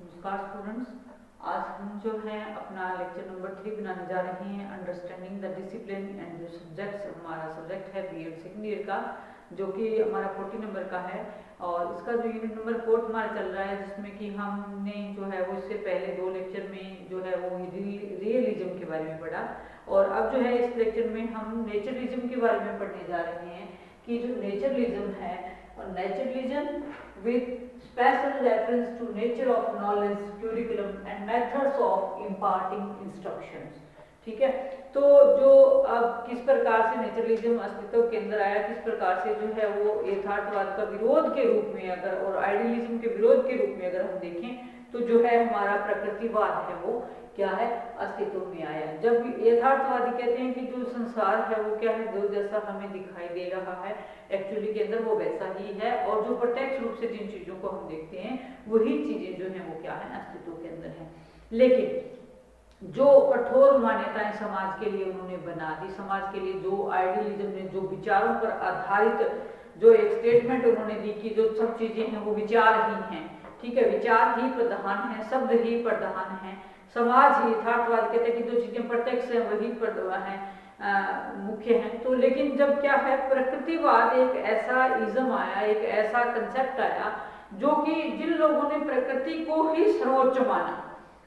नमस्कार स्टूडेंट्स, आज हम जो है अपना लेक्चर नंबर 3 बनाने जा रहे हैं, अंडरस्टैंडिंग द डिसिप्लिन एंड जो सब्जेक्ट्स हमारा सब्जेक्ट है बीएड सेकेंड ईयर का, जो कि हमारा 40 नंबर का है। और इसका जो यूनिट नंबर 4 हमारा चल रहा है, जिसमें कि हमने जो है वो इससे पहले 2 लेक्चर में जो है वो रियलिज्म के बारे में पढ़ा, और अब जो है इस लेक्चर में हम नेचरलिज्म के बारे में पढ़ने जा रहे हैं कि जो नेचरलिज्म है, और नेचरलिज्म with special reference to nature of knowledge, curriculum and methods of imparting instructions। ठीक है, तो जो अब किस प्रकार से नेचरलिज्म अस्तित्व के अंदर आया, किस प्रकार से जो है वो यथार्थवाद का विरोध के रूप में अगर और आइडियलिज्म के विरोध के रूप में अगर हम देखें तो जो है हमारा प्रकृतिवाद है वो क्या है, अस्तित्व में आया। जब यथार्थवादी कहते हैं कि जो संसार है वो क्या है, जो जैसा हमें दिखाई दे रहा है एक्चुअली के अंदर वो वैसा ही है, और जो प्रत्यक्ष रूप से जिन चीजों को हम देखते हैं वही चीजें जो है वो क्या है, अस्तित्व के अंदर है। लेकिन जो कठोर मान्यताएं समाज के लिए उन्होंने बना दी, समाज के लिए जो आइडियलिज्म ने जो विचारों पर आधारित जो एक स्टेटमेंट उन्होंने दी कि जो सब चीजें हैं वो विचार ही हैं, ठीक है, विचार ही प्रधान है, शब्द ही प्रधान है, समाज ही, यथार्थवाद कहते हैं कि जो चीजें प्रत्यक्ष है वही है मुख्य है। तो लेकिन जब क्या है, प्रकृतिवाद एक ऐसा इज्म आया, एक ऐसा कंसेप्ट आया जो कि जिन लोगों ने प्रकृति को ही सर्वोच्च माना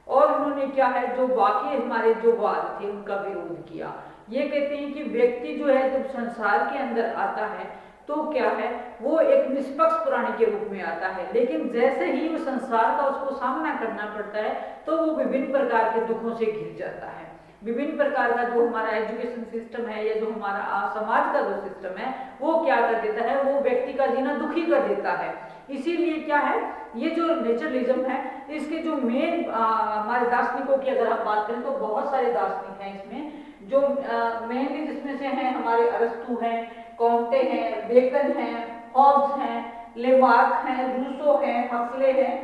और उन्होंने क्या है, जो बाकी हमारे जो वाद थे उनका विरोध किया। ये कहते हैं कि व्यक्ति जो है जब संसार के अंदर आता है तो क्या है, वो एक निष्पक्ष प्राणी के रूप में आता है, लेकिन जैसे ही वो संसार का उसको सामना करना पड़ता है तो वो विभिन्न प्रकार के दुखों से घिर जाता है। विभिन्न प्रकार का जो हमारा एजुकेशन सिस्टम है या जो हमारा समाज का जो सिस्टम है वो क्या कर देता है, वो व्यक्ति का जीना दुखी कर देता है। इसीलिए क्या है, ये जो नेचरलिज्म है इसके जो मेन हमारे दार्शनिकों की अगर आप बात करें तो बहुत सारे दार्शनिक हैं इसमें, जो मेनली जिसमें से हैं हमारे अरस्तु हैं, कॉन्टे हैं, बेकन हैं, हॉब्स हैं, लेमार्क हैं, रूसो हैं, हक्सले हैं,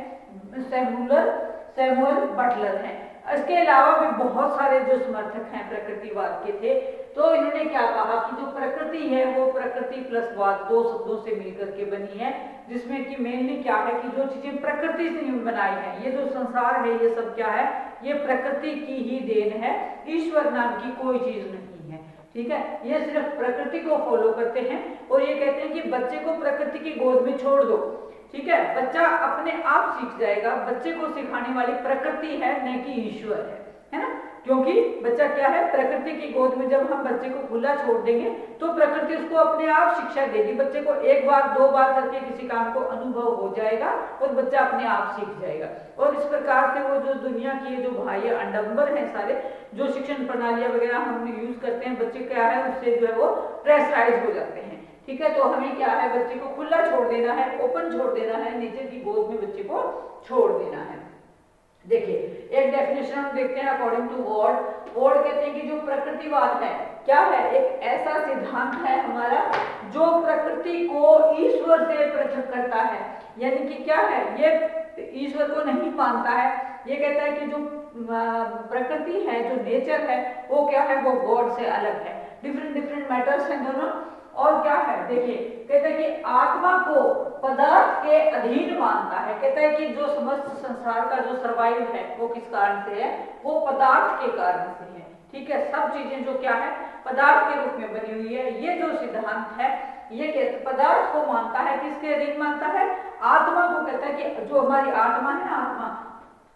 सैमुअल बटलर हैं। इसके अलावा भी बहुत सारे जो समर्थक हैं प्रकृतिवाद के थे। तो इन्होंने क्या कहा कि जो प्रकृति है वो प्रकृति प्लस वाद, दो शब्दों से मिलकर के बनी है, जिसमें कि मेनली क्या है कि जो चीजें प्रकृति से बनाई है, ये जो संसार है ये सब क्या है, ये प्रकृति की ही देन है, ईश्वर नाम की कोई चीज नहीं है। ठीक है, ये सिर्फ प्रकृति को फॉलो करते हैं और ये कहते हैं कि बच्चे को प्रकृति की गोद में छोड़ दो, ठीक है, बच्चा अपने आप सीख जाएगा। बच्चे को सिखाने वाली प्रकृति है, न कि ईश्वर है ना, क्योंकि बच्चा क्या है, प्रकृति की गोद में जब हम बच्चे को खुला छोड़ देंगे तो प्रकृति उसको अपने आप शिक्षा देगी। बच्चे को एक बार दो बार करके किसी काम को अनुभव हो जाएगा और बच्चा अपने आप सीख जाएगा। और इस प्रकार से वो जो दुनिया की जो बाह्य आडंबर है सारे जो शिक्षण प्रणालियां वगैरह हम यूज करते हैं, बच्चे क्या है उससे जो है वो प्रेशराइज हो जाते हैं। ठीक है, तो हमें क्या है, बच्चे को खुला छोड़ देना है, ओपन छोड़ देना है, नेचर की गोद में बच्चे को छोड़ देना है। देखिए एक डेफिनेशन हम देखते हैं अकॉर्डिंग टू वॉर्ड कहते हैं कि जो प्रकृतिवाद है क्या है, एक ऐसा सिद्धांत है हमारा जो प्रकृति को ईश्वर से पृथक करता है। यानी कि क्या है, ये ईश्वर को नहीं मानता है, ये कहता है कि जो प्रकृति है, जो नेचर है वो क्या है, वो गॉड से अलग है। डिफरेंट मैटर्स हैं दोनों। और क्या है, देखिए कहते हैं कि आत्मा को पदार्थ के अधीन मानता है। कहता है कि जो समस्त संसार का जो सर्वाइव है वो किस कारण से है, वो पदार्थ के कारण से है। ठीक है, सब चीजें जो क्या है पदार्थ के रूप में बनी हुई है। ये जो सिद्धांत है ये पदार्थ को मानता है, किसके अधीन मानता है, आत्मा को। कहता है कि जो हमारी आत्मा है ना, आत्मा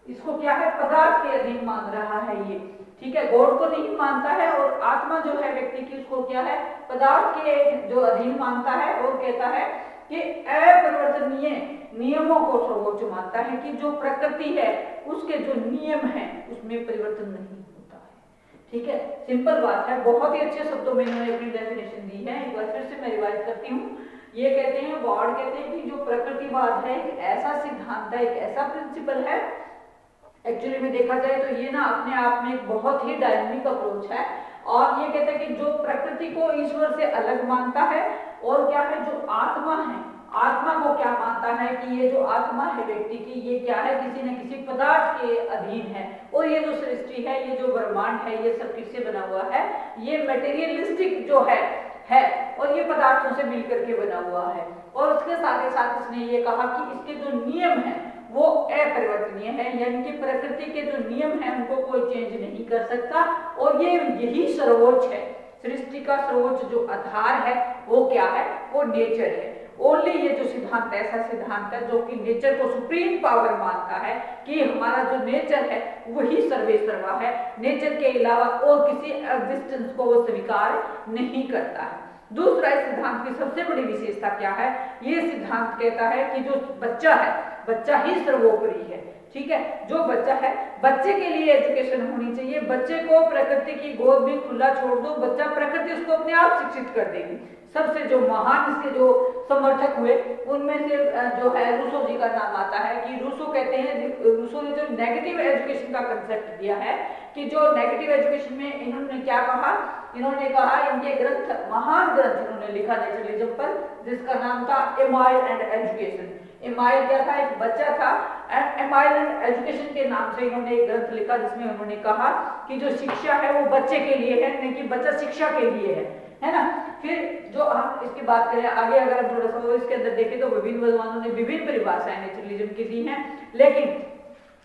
इसको क्या है, पदार्थ के अधीन मान रहा है ये। ठीक है, गॉड को नहीं मानता है, और आत्मा जो है व्यक्ति की उसको क्या है, पदार्थ के जो अधीन मानता है, और कहता है कि अपरिवर्तनीय नियमों को सर्वोच्च मानता है, कि जो प्रकृति है उसके जो नियम है उसमें परिवर्तन नहीं होता है। ठीक है, सिंपल बात है, बहुत ही अच्छे शब्दों में इन्होंने अपनी डेफिनेशन दी है। एक बार फिर से मैं रिवाइज करती हूँ। ये कहते हैं, वॉर्ड कहते हैं कि जो प्रकृतिवाद है एक ऐसा सिद्धांत है, एक ऐसा प्रिंसिपल है, एक्चुअली में देखा जाए तो ये ना अपने आप में एक बहुत ही डायनामिक अप्रोच है। और ये कहता है कि जो प्रकृति को ईश्वर से अलग मानता है, और क्या है, जो आत्मा है, आत्मा को क्या मानता है कि ये जो आत्मा है व्यक्ति की, ये क्या है, किसी न किसी पदार्थ के अधीन है। और ये जो सृष्टि है, ये जो ब्रह्मांड है, ये सब किससे बना हुआ है, ये मटेरियलिस्टिक जो है और ये पदार्थों से मिलकर के बना हुआ है। और उसके साथ ही साथ इसने ये कहा कि इसके जो नियम है वो अपरिवर्तनीय है, यानी कि प्रकृति के जो नियम हैं उनको कोई चेंज नहीं कर सकता, और ये यही सर्वोच्च है। सृष्टि का सर्वोच्च जो आधार है वो क्या है, वो नेचर है। ओनली ये जो सिद्धांत ऐसा सिद्धांत है जो कि नेचर को सुप्रीम पावर मानता है कि हमारा जो नेचर है वही सर्वे सर्वा है, नेचर के अलावा और किसी एग्जिस्टेंस को वो स्वीकार नहीं करता है। दूसरा, इस सिद्धांत की सबसे बड़ी विशेषता क्या है, ये सिद्धांत कहता है कि जो बच्चा है, बच्चा ही सर्वोपरि है। ठीक है, जो बच्चा है, बच्चे के लिए एजुकेशन होनी चाहिए। बच्चे को प्रकृति की गोद में खुला छोड़ दो, बच्चा प्रकृति उसको अपने आप शिक्षित कर देगी। सबसे जो महान इसके जो समर्थक हुए उनमें से जो है रूसो जी का नाम आता है कि रूसो कहते हैं, रूसो ने जो नेगेटिव एजुकेशन का कंसेप्ट दिया है कि जो नेगेटिव एजुकेशन में इन्होंने क्या कहा, इन्होंने कहा, इनके ग्रंथ, महान ग्रंथ इन्होंने लिखा नेचरलिज्म पर, जिसका नाम था एमाइल एंड एजुकेशन। एमाइल क्या था, एक बच्चा था, एंड एमाइल एंड एजुकेशन के नाम से इन्होंने एक ग्रंथ लिखा जिसमें उन्होंने कहा कि जो शिक्षा है वो बच्चे के लिए है, नहीं कि बच्चा शिक्षा के लिए है ना। फिर जो हम इसकी बात करें आगे, अगर हम थोड़ा सा इसके अंदर देखें तो विभिन्न विद्वानों ने विभिन्न परिभाषाएं नेचरलिज्म की दी हैं, लेकिन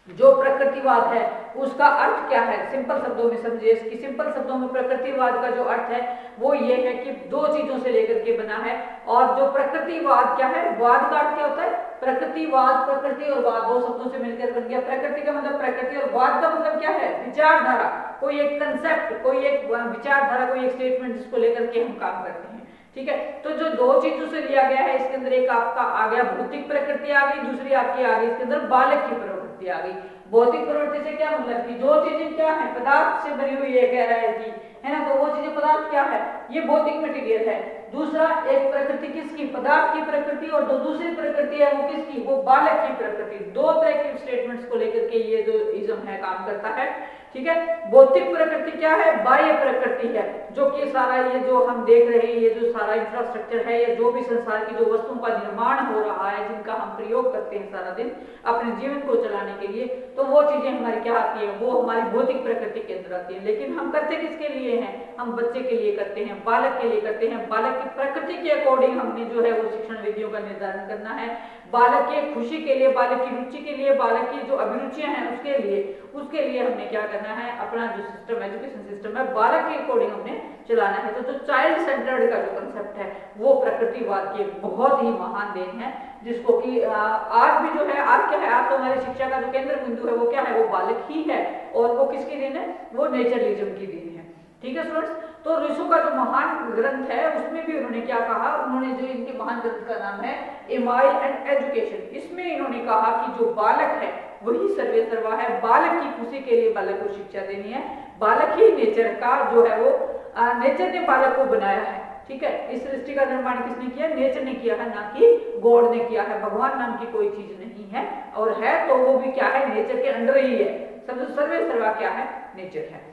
जो प्रकृतिवाद है उसका अर्थ क्या है, सिंपल शब्दों में समझिए इसकी। सिंपल शब्दों में प्रकृतिवाद का जो अर्थ है वो ये है कि दो चीजों से लेकर के बना है, और जो प्रकृतिवाद क्या है, वाद का अर्थ क्या होता है, प्रकृतिवाद, प्रकृति और वाद दो शब्दों से मिलकर बन गया। प्रकृति का मतलब प्रकृति और वाद का मतलब क्या है, विचारधारा, कोई एक कंसेप्ट, कोई एक विचारधारा, कोई एक स्टेटमेंट जिसको लेकर के हम काम करते हैं। ठीक है, तो जो दो चीजों से लिया गया है इसके अंदर, एक आपका आ गया भौतिक प्रकृति आ गई, दूसरी आपकी आ गई इसके अंदर बालक की प्रवृत्ति आ गई। भौतिक प्रवृत्ति से क्या मतलब कि जो चीजें क्या है, पदार्थ से बनी हुई है, कह रहा है कि है ना, तो वो चीजें पदार्थ क्या है, ये भौतिक मटेरियल है। दूसरा, एक प्रकृति किसकी, पदार्थ की प्रकृति, और जो दूसरी प्रकृति है वो किसकी, वो बालक की प्रकृति। दो तरह के स्टेटमेंट्स को लेकर के ये जो इज्म है काम करता है। ठीक है, भौतिक प्रकृति क्या है, बाह्य प्रकृति है, जो कि सारा ये जो हम देख रहे हैं, ये जो सारा इंफ्रास्ट्रक्चर है, या जो भी संसार की जो वस्तुओं का निर्माण हो रहा है, जिनका हम प्रयोग करते हैं सारा दिन अपने जीवन को चलाने के लिए, तो वो चीजें हमारी क्या आती है, वो हमारी भौतिक प्रकृति के अंदर आती है। लेकिन हम करते किसके लिए हैं, हम बच्चे के लिए करते हैं, बालक के लिए करते हैं। बालक की प्रकृति के अकॉर्डिंग हमने जो है वो शिक्षण विधियों का निर्धारण करना है, बालक की खुशी के लिए, बालक की रुचि के लिए, बालक की जो अभिरुचियां हैं उसके लिए हमने क्या करना है, अपना जो सिस्टम, एजुकेशन सिस्टम है, बालक के अकॉर्डिंग हमने चलाना है। तो जो चाइल्ड सेंटर्ड का जो कंसेप्ट है वो प्रकृतिवाद की बहुत ही महान देन है, जिसको कि आज भी जो है, आज क्या है, आज तो हमारी शिक्षा का जो केंद्र बिंदु है वो क्या है, वो बालक ही है, और वो किसकी देन है, वो नेचरलिज्म की देन है। ठीक है स्टूडेंट्स, तो रूसो का जो महान ग्रंथ है उसमें भी उन्होंने क्या कहा, उन्होंने जो इनके महान ग्रंथ का नाम है एमाइल एंड एजुकेशन, इसमें इन्होंने कहा कि जो बालक है वही सर्वे सर्वा है, बालक की खुशी के लिए बालक को शिक्षा देनी है, बालक ही नेचर का जो है वो नेचर ने बालक को बनाया है। ठीक है, इस सृष्टि का निर्माण किसने किया, नेचर ने किया है, ना कि गॉड ने किया है। भगवान नाम की कोई चीज नहीं है, और है तो वो भी क्या है, नेचर के अंडर ही है। सब सर्वे सर्वा क्या है, नेचर है।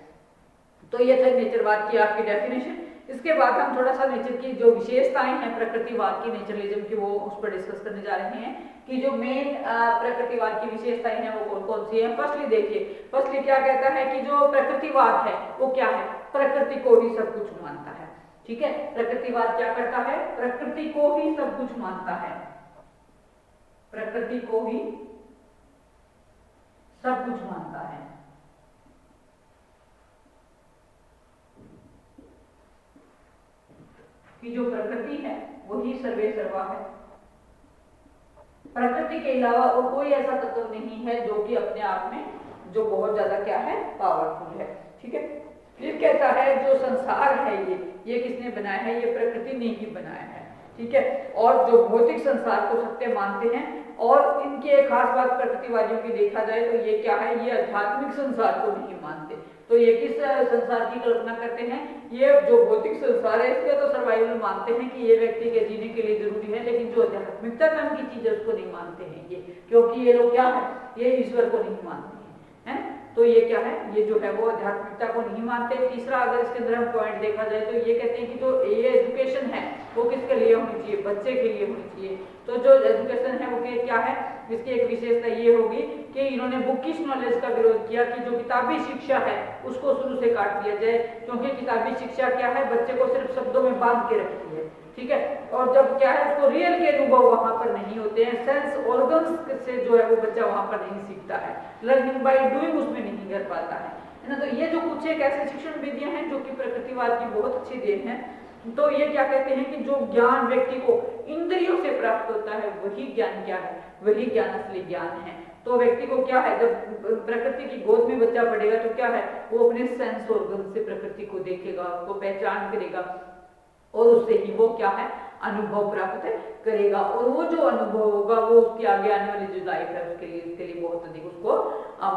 तो ये थे नेचरवाद की आपकी डेफिनेशन। इसके बाद हम थोड़ा सा नेचर की जो विशेषताएं हैं प्रकृतिवाद की, नेचरलिज्म की, वो उस पर डिस्कस करने जा रहे हैं कि जो मेन प्रकृतिवाद की विशेषताएं हैं वो कौन कौन सी हैं। फर्स्टली देखिए, फर्स्टली क्या कहता है कि जो प्रकृतिवाद है वो क्या है, प्रकृति को ही सब कुछ मानता है। ठीक है, प्रकृतिवाद क्या करता है, प्रकृति को ही सब कुछ मानता है, प्रकृति को ही सब कुछ मानता है। कि जो प्रकृति है वही सर्वे सर्वा है, प्रकृति के अलावा और कोई ऐसा तत्व नहीं है जो कि अपने आप में जो बहुत ज्यादा क्या है, पावरफुल है। ठीक है, फिर कहता है जो संसार है ये किसने बनाया है, ये प्रकृति ने ही बनाया है। ठीक है, और जो भौतिक संसार को सत्य मानते हैं, और इनकी एक खास बात प्रकृतिवादियों की देखा जाए तो ये क्या है, ये आध्यात्मिक संसार को नहीं मानते। तो ये किस संसार की कल्पना करते हैं, ये जो भौतिक संसार है इसके तो सर्वाइवल मानते हैं कि ये व्यक्ति के जीने के लिए जरूरी है, लेकिन जो आध्यात्मिकता नाम की चीज है उसको नहीं मानते हैं ये, क्योंकि ये लोग क्या है, ये ईश्वर को नहीं मानते हैं। तो ये क्या है, ये जो है वो आध्यात्मिकता को नहीं मानते। तीसरा अगर इसके अंदर हम पॉइंट देखा जाए तो ये कहते हैं कि जो ये एजुकेशन है वो किसके लिए होनी चाहिए, बच्चे के लिए होनी चाहिए। तो जो एजुकेशन है वो क्या है, इसकी एक विशेषता ये होगी कि इन्होंने बुकिश नॉलेज का विरोध किया कि जो किताबी शिक्षा है उसको शुरू से काट दिया जाए, क्योंकि किताबी शिक्षा क्या है, बच्चे को सिर्फ शब्दों में बांध के रखती है, ठीक है, और जब क्या है उसको रियल के अनुभव वहां पर नहीं होते हैं, सेंस ऑर्गन्स से जो है वो बच्चा वहां पर नहीं सीखता है, लर्निंग बाय डूइंग उसमें नहीं कर पाता है ना। तो ये जो कुछ एक ऐसे शिक्षण विधियां हैं जो कि प्रकृतिवाद की बहुत अच्छी देन है। तो ये क्या कहते हैं कि जो ज्ञान व्यक्ति को इंद्रियों से प्राप्त होता है वही ज्ञान क्या है, वही ज्ञान असली ज्ञान है। तो व्यक्ति को क्या है, जब प्रकृति की गोद में बच्चा पड़ेगा तो क्या है, वो अपने सेंस ऑर्गन से प्रकृति को देखेगा, उसको पहचान करेगा और उससे ही वो क्या है, अनुभव प्राप्त करेगा, और वो जो अनुभव होगा वो उसकी आगे आने वाली जो लाइफ है उसके लिए बहुत अधिक उसको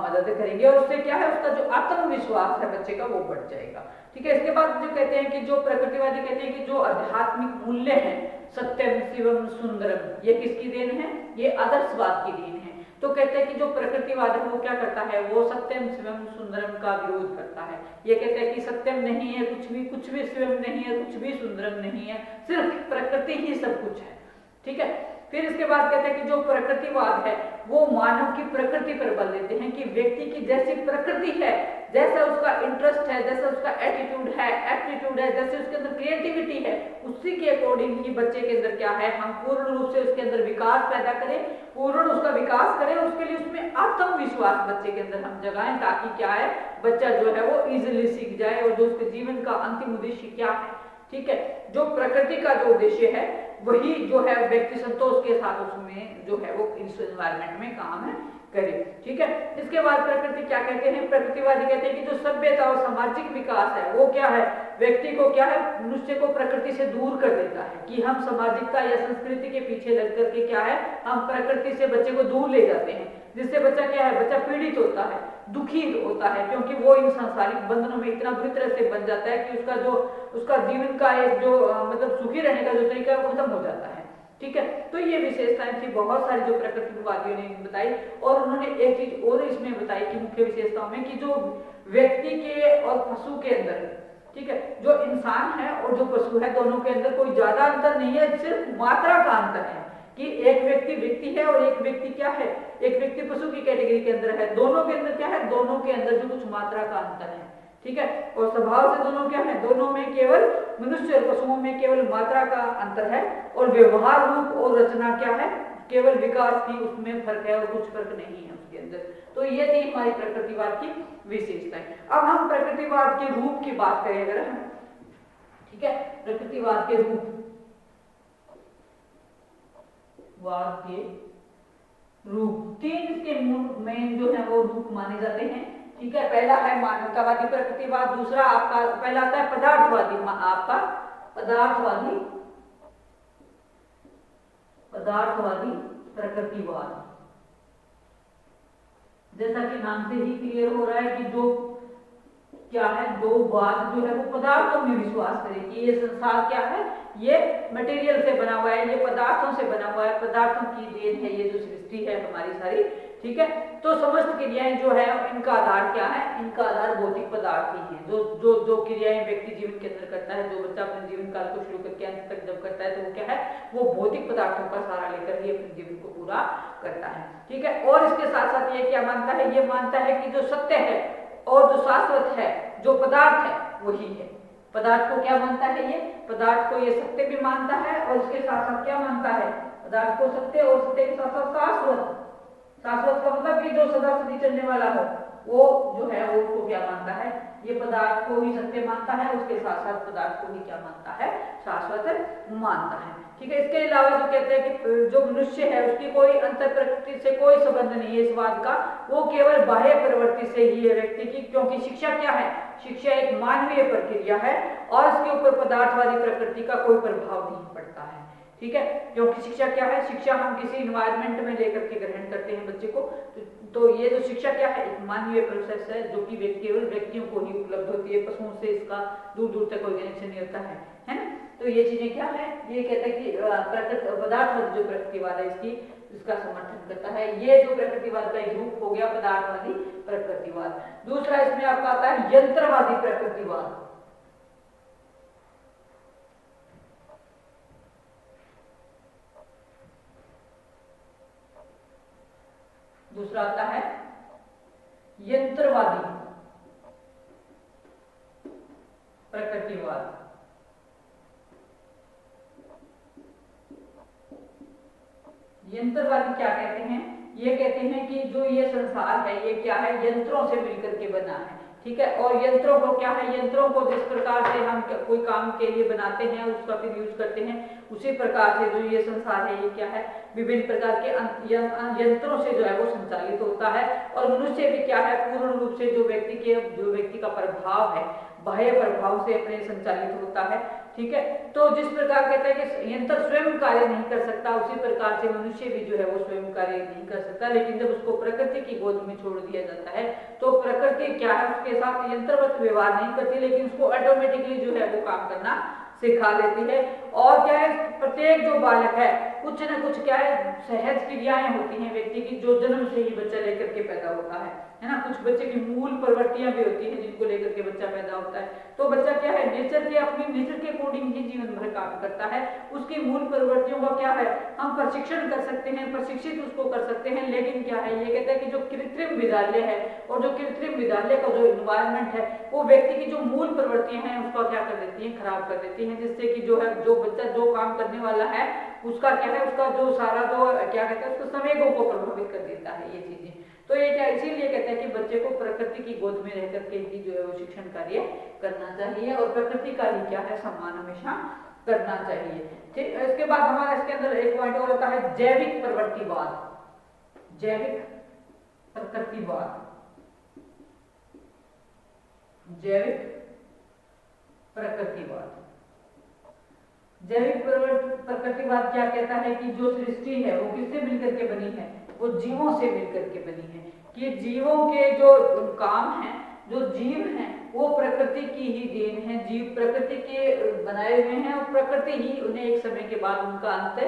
मदद करेंगे, और उससे क्या है, उसका जो आत्मविश्वास है बच्चे का वो बढ़ जाएगा, ठीक है। इसके बाद जो कहते हैं कि जो प्रकृतिवादी कहते हैं कि जो आध्यात्मिक मूल्य है, सत्यम शिवम सुंदरम, ये किसकी देन है, ये आदर्शवाद की देन है। तो कहते हैं कि जो प्रकृतिवाद है वो क्या करता है, वो सत्यम शिवम सुंदरम का विरोध करता है। ये कहते हैं कि सत्यम नहीं है कुछ भी शिवम नहीं है कुछ भी, सुंदरम नहीं है, सिर्फ प्रकृति ही सब कुछ है, ठीक है। फिर इसके बाद कहते हैं कि जो प्रकृतिवाद है वो मानव की प्रकृति पर बल देते हैं कि व्यक्ति की जैसी प्रकृति है, जैसा उसका इंटरेस्ट है, जैसा उसका एटीट्यूड है, एप्टीट्यूड है, जैसे उसके अंदर क्रिएटिविटी है, उसी के अकॉर्डिंग ही बच्चे के अंदर क्या है, हम पूर्ण रूप से उसके अंदर विकास पैदा करें, पूर्ण उसका विकास करें, उसके लिए उसमें आत्मविश्वास बच्चे के अंदर हम जगाएं, ताकि क्या है, बच्चा जो है वो इजिली सीख जाए और जो उसके जीवन का अंतिम उद्देश्य क्या है, ठीक है, जो प्रकृति का जो उद्देश्य है वही जो है व्यक्ति संतोष के साथ उसमें जो है वो इस एनवायरमेंट में काम है करे, ठीक है। इसके बाद प्रकृति क्या कहते हैं, प्रकृतिवादी कहते हैं कि जो सभ्यता और सामाजिक विकास है वो क्या है, व्यक्ति को क्या है, मनुष्य को प्रकृति से दूर कर देता है, कि हम सामाजिकता या संस्कृति के पीछे लग करके क्या है, हम प्रकृति से बच्चे को दूर ले जाते हैं, जिससे बच्चा क्या है, बच्चा पीड़ित होता है, दुखी होता है, क्योंकि वो इन सांसारिक बंधनों में इतना बुरी तरह से बन जाता है कि उसका जीवन का एक जो मतलब सुखी रहने का जो तरीका है वो खत्म हो जाता है, ठीक है। तो ये विशेषताएं थी बहुत सारी जो प्रकृतिवादियों ने बताई, और उन्होंने एक चीज और इसमें बताई कि मुख्य विशेषताओं में कि जो व्यक्ति के और पशु के अंदर, ठीक है, जो इंसान है और जो पशु है दोनों के अंदर कोई ज्यादा अंतर नहीं है, सिर्फ मात्रा का अंतर है, कि एक व्यक्ति है और एक व्यक्ति क्या है, एक व्यक्ति पशु की कैटेगरी के अंदर है, दोनों के अंदर क्या है, दोनों के अंदर जो कुछ मात्रा का अंतर है, ठीक है, और स्वभाव से दोनों क्या है, दोनों में केवल मनुष्य और पशुओं में केवल मात्रा का अंतर है, और व्यवहार रूप और रचना क्या है, केवल विकास की उसमें फर्क है और कुछ फर्क नहीं है उसके अंदर। तो ये थी हमारी प्रकृतिवाद की विशेषताएं। अब हम प्रकृतिवाद के रूप की बात करें अगर हम, ठीक है, प्रकृतिवाद के रूप, वाद के रूप, तीन इसके मेन जो है वो रूप माने जाते हैं, ठीक है। पहला है मानवतावादी प्रकृतिवाद, दूसरा आपका पहला आता है पदार्थवादी, आपका पदार्थवादी प्रकृतिवाद। जैसा कि नाम से ही क्लियर हो रहा है कि जो क्या है, दो बात जो है वो पदार्थों में विश्वास करे कि ये संसार क्या है, ये मटेरियल से बना हुआ है, ये पदार्थों से बना हुआ है, पदार्थों की देन है ये जो सृष्टि है हमारी सारी, ठीक है। तो समस्त क्रियाएं जो है इनका आधार क्या है, इनका आधार भौतिक पदार्थ ही है। जो जो जो क्रियाएं व्यक्ति जीवन के अंदर करता है, जो बच्चा अपने जीवन काल को शुरू करके अंत तक जब करता है तो वो क्या है, वो भौतिक पदार्थों का सहारा लेकर ही अपने जीवन को पूरा करता है, ठीक है। और इसके साथ साथ ये क्या मानता है, ये मानता है कि जो सत्य है और जो शाश्वत है, जो पदार्थ है वही है। पदार्थ को क्या मानता है, ये पदार्थ को ये सत्य भी मानता है, और इसके साथ साथ क्या मानता है, पदार्थ को सत्य और सत्य के साथ साथ शाश्वत। शाश्वत का मतलब कि जो सदा सदी चलने वाला हो, वो जो है वो उसको क्या मानता है, ये पदार्थ को ही सत्य मानता है, उसके साथ साथ पदार्थ को ही क्या मानता है, शाश्वत मानता है, ठीक है। इसके अलावा जो कहते हैं कि जो मनुष्य है उसकी कोई अंतर प्रकृति से कोई संबंध नहीं है इस बात का, वो केवल बाह्य प्रवृत्ति से ही है व्यक्ति की, क्योंकि शिक्षा क्या है, शिक्षा एक मानवीय प्रक्रिया है और इसके ऊपर पदार्थवादी प्रकृति का कोई प्रभाव नहीं पड़ता है, ठीक है। क्योंकि शिक्षा क्या है, शिक्षा हम किसी इन्वायरमेंट में लेकर के ग्रहण करते हैं बच्चे को, तो ये जो शिक्षा क्या है, एक मानवीय प्रोसेस है जो कि केवल व्यक्तियों को ही उपलब्ध होती है, पशुओं से इसका दूर दूर तक कोई कनेक्शन नहीं होता है ना। तो ये चीजें क्या है, ये कहता है कि पदार्थवादी जो प्रकृतिवाद है इसका समर्थन करता है। ये जो प्रकृतिवाद का एक रूप हो गया पदार्थवादी प्रकृतिवाद। दूसरा इसमें आपका आता है यंत्रवादी प्रकृतिवाद। दूसरा आता है यंत्रवादी प्रकृतिवाद। यंत्रवादी क्या कहते हैं? ये कहते हैं कि जो ये संसार है ये क्या है, यंत्रों से मिलकर के बना है, ठीक है। और यंत्रों को क्या है, यंत्रों को जिस प्रकार से हम कोई काम के लिए बनाते हैं उसका फिर यूज करते हैं, उसी प्रकार से जो ये संसार है ये क्या है, विभिन्न प्रकार के यंत्रों से जो है वो संचालित होता है। और मनुष्य भी क्या है, पूर्ण रूप से जो व्यक्ति का प्रभाव है, बाह्य प्रभाव से अपने संचालित होता है, ठीक है। तो जिस प्रकार कहते हैं कि यंत्र स्वयं कार्य नहीं कर सकता, उसी प्रकार से मनुष्य भी जो है वो स्वयं कार्य नहीं कर सकता। लेकिन जब उसको प्रकृति की गोद में छोड़ दिया जाता है तो प्रकृति क्या है, उसके साथ यंत्रवत व्यवहार नहीं करती, लेकिन उसको ऑटोमेटिकली जो है वो काम करना सिखा देती है। और क्या है, प्रत्येक जो बालक है कुछ न कुछ क्या है, सहज क्रियाएं होती हैं व्यक्ति की, जो जन्म से ही बच्चा लेकर के पैदा होता है ना। कुछ बच्चे की मूल प्रवृत्तियां भी होती हैं जिनको लेकर के बच्चा पैदा होता है। तो बच्चा क्या है, अपनी नेचर के अकॉर्डिंग ही जीवन भर काम करता है। उसकी मूल प्रवृत्तियों का क्या है, हम प्रशिक्षण कर सकते हैं, प्रशिक्षित उसको कर सकते हैं। लेकिन क्या है, ये कहता है कि जो कृत्रिम विद्यालय है और जो कृत्रिम विद्यालय का जो इन्वायरमेंट है वो व्यक्ति की जो मूल प्रवृत्तियां हैं उसको क्या कर देती है, खराब कर देती है, जिससे कि जो है जो बच्चा जो काम करने वाला है उसका क्या है, उसका जो सारा जो क्या कहते हैं, उसको संवेगों को प्रभावित कर देता है ये चीजें। तो ये क्या, इसीलिए कहते हैं कि बच्चे को प्रकृति की गोद में रहकर के ही जो है वो शिक्षण कार्य करना चाहिए और प्रकृति का ही क्या है, सम्मान हमेशा करना चाहिए, ठीक। इसके बाद हमारा इसके अंदर एक पॉइंट और होता है जैविक प्रवृत्तिवाद। जैविक प्रकृतिवाद, जैविक प्रकृतिवाद। जैविक प्रकृतिवाद क्या कहता है कि जो सृष्टि है वो किससे मिलकर के बनी है, वो जीवों से मिलकर के बनी है। कि जीवों के जो काम है, जो जीव हैं वो प्रकृति की ही देन है, जीव प्रकृति के बनाए हुए हैं और प्रकृति ही उन्हें एक समय के बाद उनका अंत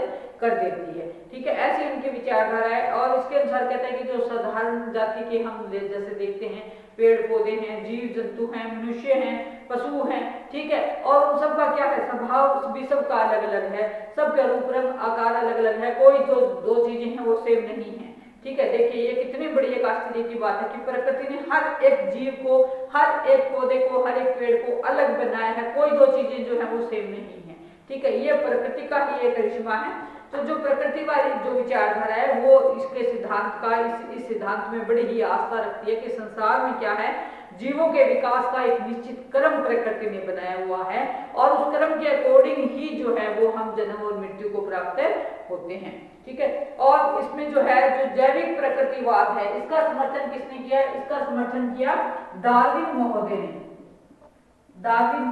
कर देती है, ठीक है। ऐसी उनके विचारधारा है। और इसके अनुसार कहता है कि जो साधारण जाति के हम जैसे देखते हैं, पेड़ पौधे हैं, जीव जंतु हैं, मनुष्य हैं, पशु हैं, ठीक है। और उन सबका क्या है, स्वभाव भी सबका अलग अलग है, सबका रूप रंग आकार अलग अलग है, कोई जो दो चीजें हैं वो सेम नहीं है, ठीक है। देखिए ये कितनी बड़ी एक आश्चर्य की बात है कि प्रकृति ने हर एक जीव को, हर एक पौधे को, हर एक पेड़ को अलग बनाया है, कोई दो चीजें जो है वो सेम नहीं है, ठीक है। ये प्रकृति का ही एक करिश्मा है। तो जो प्रकृति वाली जो विचारधारा है वो इसके सिद्धांत का इस सिद्धांत में बड़ी ही आस्था रखती है कि संसार में क्या है, जीवों के विकास का एक निश्चित क्रम प्रकृति ने बनाया हुआ है और उस क्रम के अकॉर्डिंग ही जो है वो हम जन्म और मृत्यु को प्राप्त होते हैं, ठीक है। और इसमें जो है जो जैविक प्रकृतिवाद है इसका समर्थन किसने किया, इसका समर्थन किया डार्विन महोदय ने। डार्विन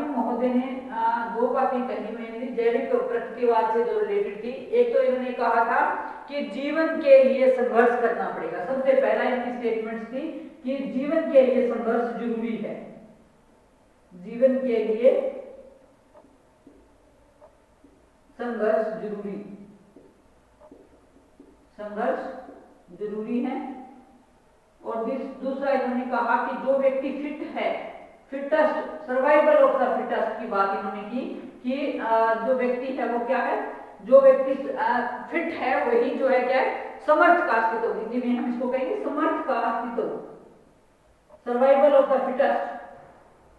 महोदय ने दो बातें कही हुई थी जैविक प्रकृतिवाद से जो रिलेटेड थी। एक तो इन्होंने कहा था कि जीवन के लिए संघर्ष करना पड़ेगा, सबसे पहला इनकी स्टेटमेंट थी कि जीवन के लिए संघर्ष जरूरी है, जीवन के लिए संघर्ष जरूरी है। और दूसरा इन्होंने कहा कि जो व्यक्ति फिट है, fittest, survival of the fittest की बात इन्होंने की कि जो व्यक्ति है वो क्या है, जो व्यक्ति फिट है वही जो है क्या है, समर्थ का अस्तित्व, हिंदी में हम इसको कहेंगे समर्थ का अस्तित्व, सर्वाइवल ऑफ द फिटेस्ट,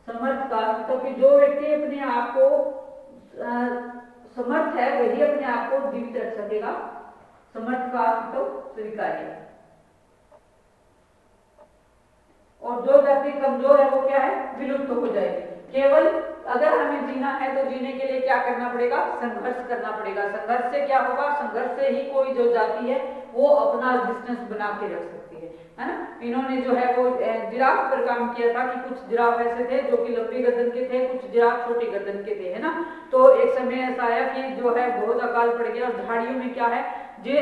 समर्थ का अस्तित्व। कि जो व्यक्ति अपने आप को समर्थ है वही अपने आप को जीवित रख सकेगा, समर्थ का अस्तित्व स्वीकार्य। और जो जाति कमजोर है वो क्या है, विलुप्त हो जाएगी। केवल अगर हमें जीना है तो जीने के लिए क्या करना पड़ेगा, संघर्ष करना पड़ेगा। संघर्ष से क्या होगा, संघर्ष से ही कोई जो जाति है वो अपना एग्जिस्टेंस बना के रख सकती है ना। इन्होंने जो है वो जिराफ पर काम किया था कि कुछ जिराफ ऐसे थे जो कि लंबी गर्दन के थे, कुछ जिराफ छोटी गर्दन के थे, है ना। तो एक समय ऐसा आया कि जो है बहुत अकाल पड़ गया और झाड़ियों में क्या है, जो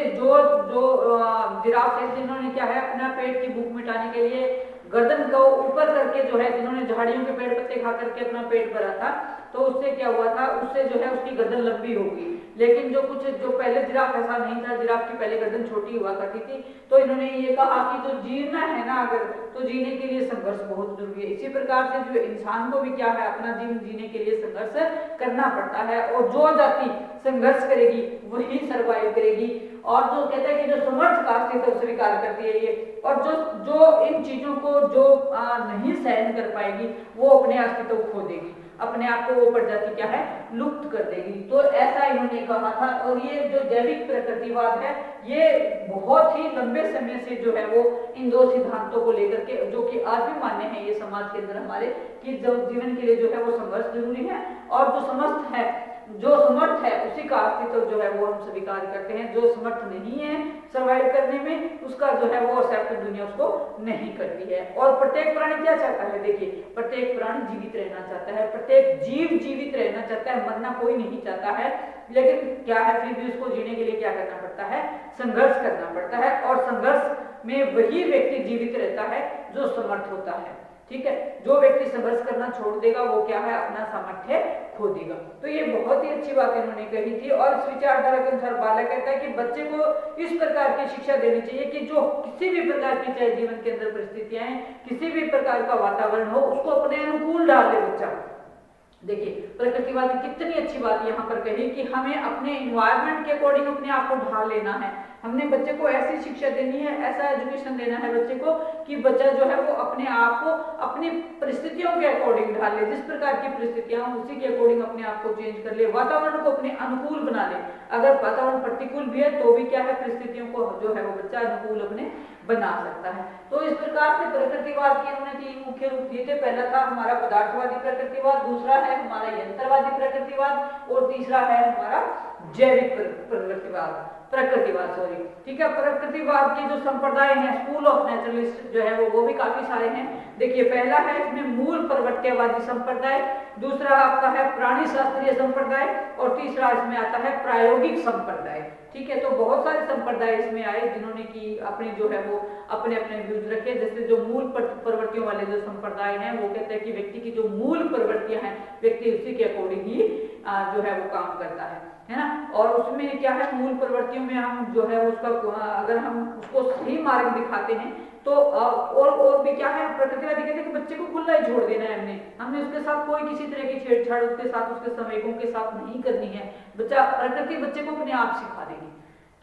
जिराफ थे जिन्होंने क्या है अपना पेट की भूख मिटाने के लिए गर्दन को ऊपर करके जो है, जिन्होंने झाड़ियों के पेड़ पत्ते खा करके अपना पेट भरा था, तो उससे क्या हुआ था, उससे जो है उसकी गर्दन लंबी होगी। लेकिन जो पहले जिराफ ऐसा नहीं था, जिराफ की पहले गर्दन छोटी हुआ करती थी। तो इन्होंने ये कहा कि जो जीना है ना अगर, तो जीने के लिए संघर्ष बहुत जरूरी है। इसी प्रकार से जो इंसान को भी क्या है, अपना जीवन जीने के लिए संघर्ष करना पड़ता है। और जो जाति संघर्ष करेगी वही सर्वाइव करेगी। और जो कहते हैं कि जो समर्थ का अस्तित्व स्वीकार करती है ये, और जो इन चीजों को जो नहीं सहन कर पाएगी वो अपने अस्तित्व खो देगी, अपने आप को वो प्रजाति क्या है, लुप्त कर देगी। तो ऐसा इन्होंने कहा था। और ये जो जैविक प्रकृतिवाद है, ये बहुत ही लंबे समय से जो है वो इन दो सिद्धांतों को लेकर के, जो कि आज भी मान्य है ये समाज के अंदर हमारे, कि जो जीवन के लिए जो है वो संघर्ष जरूरी है। और जो समर्थ है, जो समर्थ है उसी का अस्तित्व जो है वो हम स्वीकार करते हैं। जो समर्थ नहीं है सर्वाइव करने में, उसका जो है वो एक्सेप्ट दुनिया उसको नहीं करती है। और प्रत्येक प्राणी क्या चाहता है, देखिए प्रत्येक प्राणी जीवित रहना चाहता है, प्रत्येक जीव जीवित रहना चाहता है, मरना कोई नहीं चाहता है। लेकिन क्या है, फिर भी उसको जीने के लिए क्या करना पड़ता है, संघर्ष करना पड़ता है। और संघर्ष में वही व्यक्ति जीवित रहता है जो समर्थ होता है। ठीक है, जो व्यक्ति संघर्ष करना छोड़ देगा वो क्या है, अपना सामर्थ्य खो देगा। तो ये बहुत ही अच्छी बात इन्होंने कही थी। और इस विचारधारा के अनुसार बालक कहता है कि बच्चे को इस प्रकार की शिक्षा देनी चाहिए कि जो किसी भी प्रकार की चाहे जीवन के अंदर परिस्थितियां हैं, किसी भी प्रकार का वातावरण हो, उसको अपने अनुकूल डाल दे बच्चा। देखिए प्रकृतिवाद की कितनी अच्छी बात यहाँ पर कही कि हमें अपने इन्वायरमेंट के अकॉर्डिंग अपने आप को ढाल लेना है। हमने बच्चे को ऐसी शिक्षा देनी है, ऐसा एजुकेशन देना है बच्चे को कि बच्चा जो है वो अपने आप को अपनी परिस्थितियों के अकॉर्डिंग ढाल ले। जिस प्रकार की परिस्थितियां उसी के अकॉर्डिंग अपने आप को चेंज कर ले, वातावरण को अपने अनुकूल बना ले। अगर वातावरण प्रतिकूल भी है तो भी क्या है, परिस्थितियों को जो है वो बच्चा अनुकूल अपने बना सकता है। तो इस प्रकार से प्रकृतिवाद के उन्होंने तीन मुख्य रूप दिए थे। पहला था हमारा पदार्थवादी प्रकृतिवाद, दूसरा है हमारा यंत्रवादी प्रकृतिवाद, और तीसरा है हमारा जैविक प्रकृतिवाद सॉरी। ठीक है, प्रकृतिवाद के जो संप्रदाय हैं, स्कूल ऑफ नेचुरलिस्ट जो है वो भी काफी सारे हैं। देखिए पहला है इसमें मूल प्रवृत्तिवादी संप्रदाय, दूसरा आपका है प्राणी शास्त्रीय संप्रदाय, और तीसरा इसमें आता है प्रायोगिक संप्रदाय। ठीक है, तो बहुत सारे संप्रदाय इसमें आए जिन्होंने की अपने जो है वो अपने अपने व्यूज रखे। जैसे जो मूल प्रवृत्तियों वाले जो संप्रदाय हैं वो कहते हैं कि व्यक्ति की जो मूल प्रवृत्तियां हैं व्यक्ति उसी के अकॉर्डिंग ही जो है वो काम करता है ना। और उसमें क्या है, मूल प्रवृत्तियों में हम जो है उसका अगर हम उसको सही मार्ग दिखाते हैं तो और भी क्या है, प्रकृतिवादी कहते हैं कि बच्चे को खुला ही छोड़ देना है। हमने उसके साथ कोई किसी तरह की छेड़छाड़ उसके साथ उसके संवेगों के साथ नहीं करनी है। प्रकृति बच्चे को अपने आप सिखा देगी।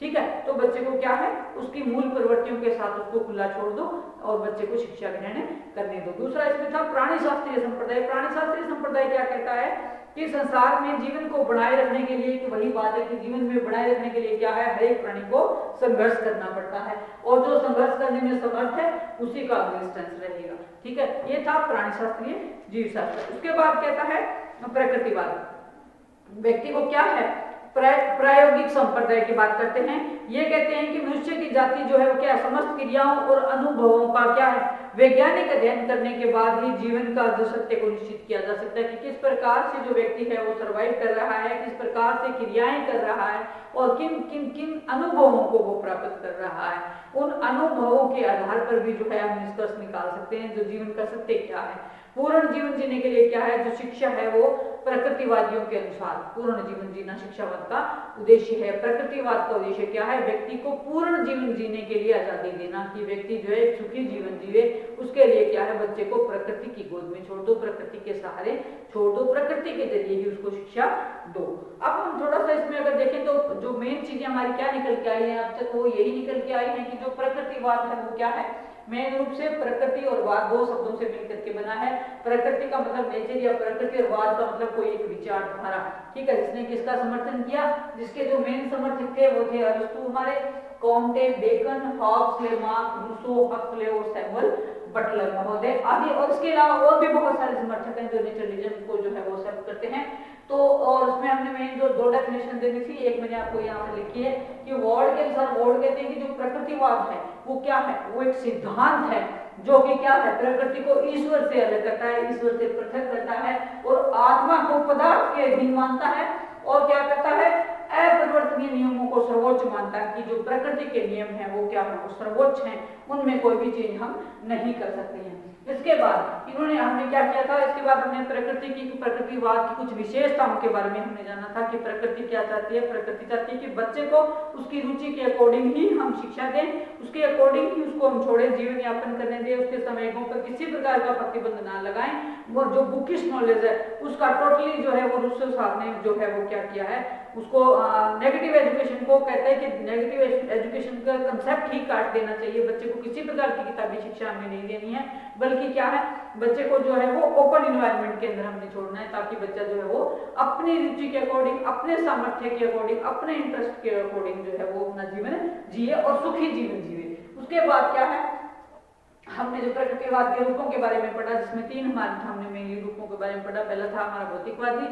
ठीक है, तो बच्चे को क्या है, उसकी मूल प्रवृत्तियों के साथ उसको खुला छोड़ दो और बच्चे को शिक्षा ग्रहण करने दो। दूसरा इसमें था प्राणी शास्त्रीय संप्रदाय। प्राणी शास्त्रीय संप्रदाय क्या कहता है कि संसार में जीवन को बनाए रखने के लिए, कि वही बात है कि जीवन में बनाए रखने के लिए क्या है, हर एक प्राणी को संघर्ष करना पड़ता है, और जो संघर्ष करने में समर्थ है उसी का एग्जिस्टेंस रहेगा। ठीक है, ये था प्राणी शास्त्रीय जीव शास्त्र। उसके बाद कहता है प्रकृतिवाद। व्यक्ति को क्या है, प्रायोगिक संप्रदाय की बात करते हैं। ये कहते हैं कि मनुष्य की जाति जो है वो क्या, समस्त क्रियाओं और अनुभवों का क्या है, वैज्ञानिक अध्ययन करने के बाद ही जीवन का जो सत्य को निश्चित किया जा सकता है कि किस प्रकार से जो व्यक्ति है वो सर्वाइव कर रहा है, किस प्रकार से क्रियाएं कर रहा है, और किन किन किन अनुभवों को वो प्राप्त कर रहा है। उन अनुभवों के आधार पर भी जो है हम निष्कर्ष निकाल सकते हैं जो जीवन का सत्य क्या है। पूर्ण जीवन जीने के लिए क्या है, जो शिक्षा है वो प्रकृतिवादियों के अनुसार पूर्ण जीवन जीना शिक्षावाद का उद्देश्य है। प्रकृतिवाद का उद्देश्य क्या है, व्यक्ति को पूर्ण जीवन जीने के लिए आजादी देना, कि व्यक्ति जो है सुखी जीवन जीवे। उसके लिए क्या है, बच्चे को प्रकृति की गोद में छोड़ दो, प्रकृति के सहारे छोड़ दो, प्रकृति के जरिए ही उसको शिक्षा दो। अब हम थोड़ा सा इसमें अगर देखें तो जो मेन चीजें हमारी क्या निकल के आई है अब तक, वो यही निकल के आई है कि जो प्रकृतिवाद है वो क्या है, मेन रूप से प्रकृति और वाद दो शब्दों से मिलकर के बना है। प्रकृति का मतलब नेचर या प्रकृति, और वाद का मतलब कोई एक विचारधारा। ठीक है, जिसने किसका समर्थन किया, जिसके जो मेन समर्थक थे वो थे अरिस्टो हमारे, Comte, Bacon, Hobbes, Lamarck, Rousseau, Huxley और सैमुअल बटलर महोदय आदि। और इसके अलावा और भी बहुत सारे समर्थक हैं जो नेचरलिज्म को जो है वो एक्सेप्ट करते हैं। तो और उसमें हमने मेन जो दो डेफिनेशन देनी थी, एक मैंने आपको यहाँ पे लिखी है कि वार्ड के अनुसार, वार्ड कहते हैं कि जो प्रकृतिवाद है वो क्या है, वो एक सिद्धांत है जो कि क्या है, प्रकृति को ईश्वर से अलग करता है, ईश्वर से पृथक करता है, और आत्मा को पदार्थ के अधीन मानता है, और क्या करता है, अपरिवर्तनीय नियमों को सर्वोच्च मानता है कि जो प्रकृति के नियम हैं वो क्या है, वो सर्वोच्च हैं, उनमें कोई भी चीज हम नहीं कर सकते हैं। इसके बाद इन्होंने हमने क्या किया था, इसके बाद हमने प्रकृति की, प्रकृतिवाद की कुछ विशेषताओं के बारे में हमने जाना था कि प्रकृति क्या चाहती है। प्रकृति चाहती है कि बच्चे को उसकी रुचि के अकॉर्डिंग ही हम शिक्षा दें, उसके अकॉर्डिंग ही उसको हम छोड़े जीवन यापन करने दें, उसके समयों पर किसी प्रकार का प्रतिबंध ना लगाएं। वो जो बुकिश नॉलेज है उसका टोटली जो है वो रूसो साहब ने जो है वो क्या किया है, उसको नेगेटिव एजुकेशन को कहते हैं कि नेगेटिव एजुकेशन का कंसेप्ट ही काट देना चाहिए। बच्चे को किसी प्रकार की किताबी शिक्षा हमें नहीं देनी है, बल्कि क्या है, बच्चे को जो है वो ओपन इन्वायरमेंट के अंदर हमने छोड़ना है, ताकि बच्चा जो है वो अपनी रुचि के अकॉर्डिंग, अपने सामर्थ्य के अकॉर्डिंग, अपने इंटरेस्ट के अकॉर्डिंग जो है वो अपना जीवन जिए और सुखी जीवन जिए। उसके बाद क्या है, हमने जो प्रकृतिवाद के रूपों के बारे में पढ़ा, जिसमें 3 हमारे हमने मेनली रूपों के बारे में पढ़ा। पहला था हमारा भौतिकवादी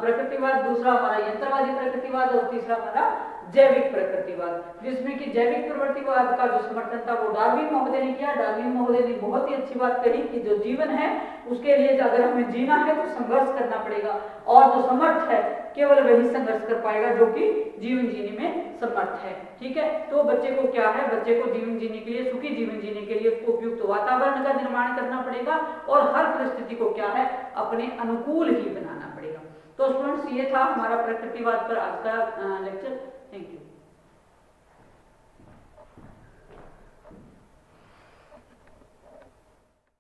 प्रकृतिवाद, दूसरा हमारा यंत्रवादी प्रकृतिवाद और तीसरा हमारा जैविक प्रकृतिवाद, जिसमें कि जैविक प्रकृतिवाद का जो समर्थन था वो डार्विन महोदय ने किया। डार्विन महोदय ने बहुत ही अच्छी बात कही कि जो जीवन है उसके लिए अगर हमें जीना है तो संघर्ष करना पड़ेगा, और जो समर्थ है केवल वही संघर्ष कर पाएगा जो कि जीवन जीने में समर्थ है। ठीक है, तो बच्चे को क्या है, बच्चे को जीवन जीने के लिए, सुखी जीवन जीने के लिए उसको उपयुक्त वातावरण का निर्माण करना पड़ेगा और हर परिस्थिति को क्या है, अपने अनुकूल ही बनाना पड़ेगा। तो स्टूडेंट्स, ये था हमारा प्रकृतिवाद पर आज का लेक्चर। Thank you.